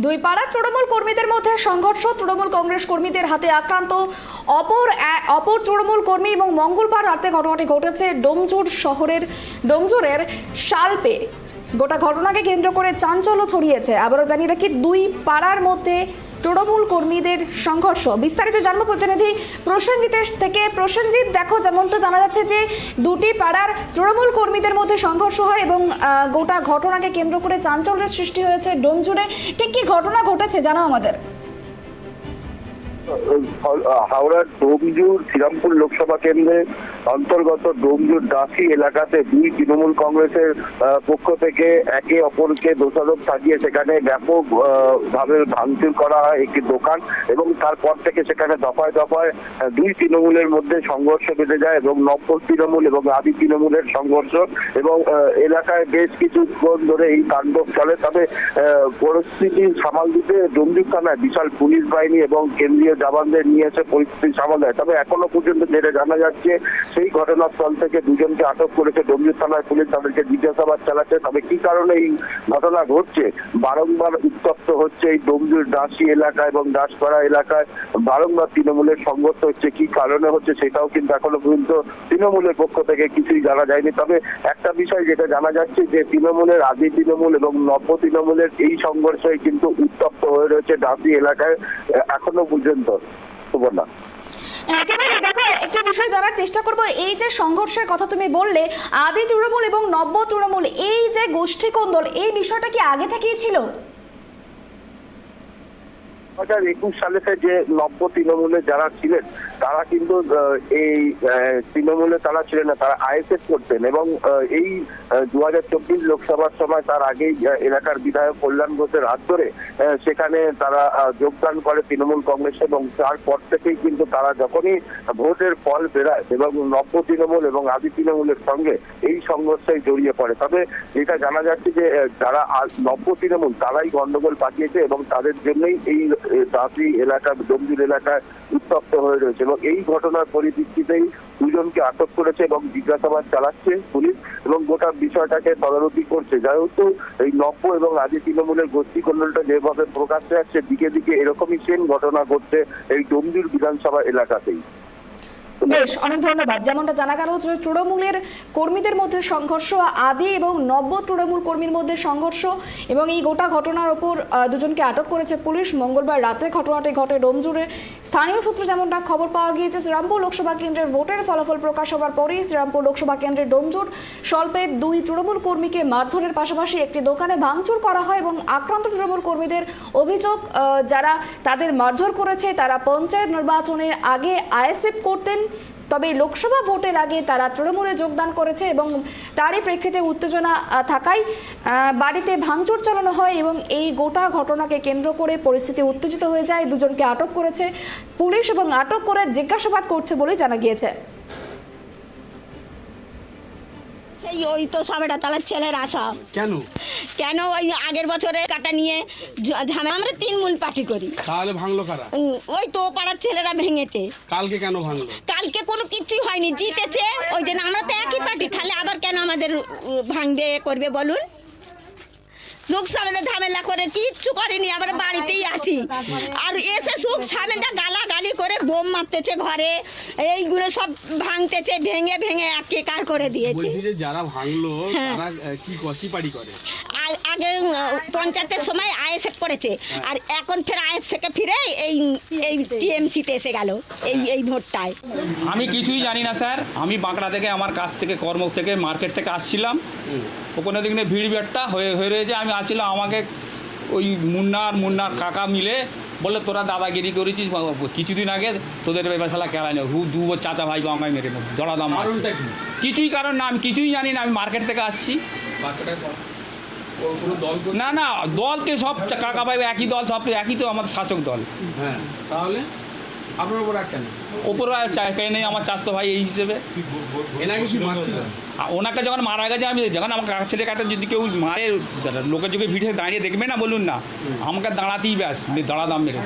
দুই পাড়ার তৃণমূল কর্মীদের মধ্যে সংঘর্ষ, তৃণমূল কংগ্রেস কর্মীদের হাতে আক্রান্ত অপর তৃণমূল কর্মী এবং মঙ্গলবার রাতে ঘটনাটি ঘটেছে ডোমজুর শহরের ডোমজুরের শালপে। গোটা ঘটনাকে কেন্দ্র করে চাঞ্চল্য ছড়িয়েছে। আবারও জানিয়ে রাখি, দুই পাড়ার মধ্যে তৃণমূল কর্মীদের সংঘর্ষ। বিস্তারিত জানবো প্রতিনিধি প্রসেনজিতের থেকে। প্রসেনজিৎ, দেখো, যেমনটা জানা যাচ্ছে যে দুটি পাড়ার তৃণমূল কর্মীদের মধ্যে সংঘর্ষ হয় এবং গোটা ঘটনাকে কেন্দ্র করে চাঞ্চল্যের সৃষ্টি হয়েছে ডোমজুরে। ঠিক কি ঘটনা ঘটেছে জানাও আমাদের। হাওড়ার ডোমজুর শ্রীরামপুর লোকসভা কেন্দ্রের অন্তর্গত ডোমজুর দাসী এলাকাতে দুই তৃণমূল কংগ্রেসের পক্ষ থেকে একে অপরকে দোষারোপ সাজিয়ে সেখানে ব্যাপক ভাবে ভাঙচুর করা হয় একটি দোকান, এবং তারপর থেকে সেখানে দফায় দফায় দুই তৃণমূলের মধ্যে সংঘর্ষ বেঁধে যায় এবং নব্য তৃণমূল এবং আদি তৃণমূলের সংঘর্ষ, এবং এলাকায় বেশ কিছুক্ষণ ধরে এই তাণ্ডব চলে। তবে পরিস্থিতি সামাল দিতে ডোমজুর থানায় বিশাল পুলিশ বাহিনী এবং কেন্দ্রীয় জওয়ানদের নিয়ে এসে পরিস্থিতি সামাল দেয়। তবে এখনো পর্যন্ত যেটা জানা যাচ্ছে, সেই ঘটনাস্থল থেকে দুজনকে আটক করেছে ডোমজুর থানার পুলিশ, তাদেরকে জিজ্ঞাসাবাদ চালাচ্ছে। তবে কি কারণে এই ঘটনা ঘটছে, বারংবার উত্তপ্ত হচ্ছে এই ডোমজুর দাসী এলাকা এবং দাসপাড়া এলাকায় বারংবার তৃণমূলের সংঘর্ষ হচ্ছে, কি কারণে হচ্ছে সেটাও কিন্তু এখনো পর্যন্ত তৃণমূলের পক্ষ থেকে কিছুই জানা যায়নি। তবে একটা বিষয় যেটা জানা যাচ্ছে যে তৃণমূলের আদি তৃণমূল এবং নব্য তৃণমূলের এই সংঘর্ষে কিন্তু উত্তপ্ত হয়ে রয়েছে দাসী এলাকায় এখনো পর্যন্ত। সুবর্ণা, একেবারে দেখো, একটা বিষয় জানার চেষ্টা করবো। এই যে সংঘর্ষের কথা তুমি বললে, আদি তৃণমূল এবং নব্য তৃণমূল, এই যে গোষ্ঠী কোন্দল, এই বিষয়টা কি আগে থেকেই ছিল? 2021 সালে যে নব্য তৃণমূলে যারা ছিলেন তারা কিন্তু এই তৃণমূলে তারা ছিলেন না, তারা আইএসএফ করতেন, এবং এই 2024 লোকসভার সময় তার আগেই এলাকার বিধায়ক কল্যাণ ঘোষের হাত ধরে সেখানে তারা যোগদান করে তৃণমূল কংগ্রেস, এবং তারপর থেকেই কিন্তু তারা যখনই ভোটের ফল বেরায় এবং নব্য তৃণমূল এবং আদি তৃণমূলের সঙ্গে এই সংঘর্ষে জড়িয়ে পড়ে। তবে যেটা জানা যাচ্ছে যে যারা নব্য তৃণমূল তারাই গন্ডগোল পাঠিয়েছে এবং তাদের জন্যই এই দাসী এলাকা ডোমজুর এলাকায় উত্তপ্ত হয়ে রয়েছে, এবং এই ঘটনার পরিপ্রেক্ষিতেই দুজনকে আটক করেছে এবং জিজ্ঞাসাবাদ চালাচ্ছে পুলিশ, এবং গোটা বিষয়টাকে তদারকি করছে। যেহেতু এই নব্য এবং আদি তৃণমূলের গোষ্ঠী কন্ডলটা যেভাবে প্রকাশ্যে আসছে, দিকে দিকে এরকমই সেম ঘটনা ঘটছে এই ডোমজুর বিধানসভা এলাকাতেই। বেশ, অনেক ধন্যবাদ। যেমনটা জানা গেল যে তৃণমূলের কর্মীদের মধ্যে সংঘর্ষ, আদি এবং নব্য তৃণমূল কর্মীর মধ্যে সংঘর্ষ, এবং এই গোটা ঘটনার ওপর দুজনকে আটক করেছে পুলিশ। মঙ্গলবার রাতে ঘটনাটি ঘটে ডোমজুরে। স্থানীয় সূত্রে যেমনটা খবর পাওয়া গিয়েছে, শ্রীরামপুর লোকসভা কেন্দ্রের ভোটের ফলাফল প্রকাশ হওয়ার পরেই শ্রীরামপুর লোকসভা কেন্দ্রের ডোমজুর স্বল্পের দুই তৃণমূল কর্মীকে মারধরের পাশাপাশি একটি দোকানে ভাঙচুর করা হয়, এবং আক্রান্ত তৃণমূল কর্মীদের অভিযোগ, যারা তাদের মারধর করেছে তারা পঞ্চায়েত নির্বাচনের আগে আইএসএফ করতেন, তবে লোকসভা ভোটের আগে তারা তৃণমূলে যোগদান করেছে, এবং তারই প্রেক্ষিতে উত্তেজনা থাকায় বাড়িতে ভাঙচুর চালানো হয়, এবং এই গোটা ঘটনাকে কেন্দ্র করে পরিস্থিতি উত্তেজিত হয়ে যায়। দুজনকে আটক করেছে পুলিশ এবং আটক করে জিজ্ঞাসাবাদ করছে বলে জানা গিয়েছে। ওই তো সবেটা তাহলে ছেলের আশা কেন ওই আগের বছরে কাটা নিয়ে ঝামেলা, আমরা তৃণমূল পার্টি করি, তাহলে ভাঙলো কারা? ওই তো পাড়ার ছেলেরা ভেঙেছে। কালকে কেন ভাঙলো? কালকে কোনো কিছুই হয়নি, জিতেছে ওই জন্য। আমরা তো একই পার্টি, তাহলে আবার কেন আমাদের ভাঙবে করবে বলুন? সুখ সামেদা ঝামেলা করে কিচ্ছু করেনি, আবার বাড়িতেই আছি। আর এসে সুখ সামেদা গালাগালি করে বোম মারতেছে ঘরে, এইগুলো সব ভাঙতেছে, ভেঙে ভেঙে একাকার করে দিয়েছে। বলছি যে যারা ভাঙলো তারা কি পার্টি করে? আগে পঞ্চায়েতের সময় আইএসএফ করেছে, আর এখন ফের আইএসএফ ফিরে এই টিএমসিতে এসে গেল এই ভোটটায়। আমি কিছুই জানি না স্যার। আমি বাঁকড়া থেকে আমার কাছ থেকে কর্ম থেকে মার্কেট থেকে আসছিলাম, ওখানে দিকে ভিড় ভাট্টা হয়ে রয়েছে। আমি আসছিলাম, আমাকে ওই মুন্নার কাকা মিলে বলে তোরা দাদাগিরি করেছিস কিছুদিন আগে, তোদের ব্যবসালা কেলা নেই, দু চাচা ভাই আমায় মেরে জড়া দাম। কিছুই কারণ না, আমি কিছুই জানি না। আমি মার্কেট থেকে আসছি। না না, দলকে সব কাকা ভাই একই দল, সব একই তো আমাদের শাসক দল। হ্যাঁ, তাহলে আপনার উপর কেন? ওপর কেন নেই আমার চাস্তো ভাই এই হিসেবে। ওনাকে যখন মারা গেছে, আমি যখন আমার ছেলে কাটা যদি কেউ মারে, লোকের যুগে ভিড়ে দাঁড়িয়ে দেখবে না বলুন না, আমাকে দাঁড়াতেই ব্যাস দাঁড়া দাম মেরে।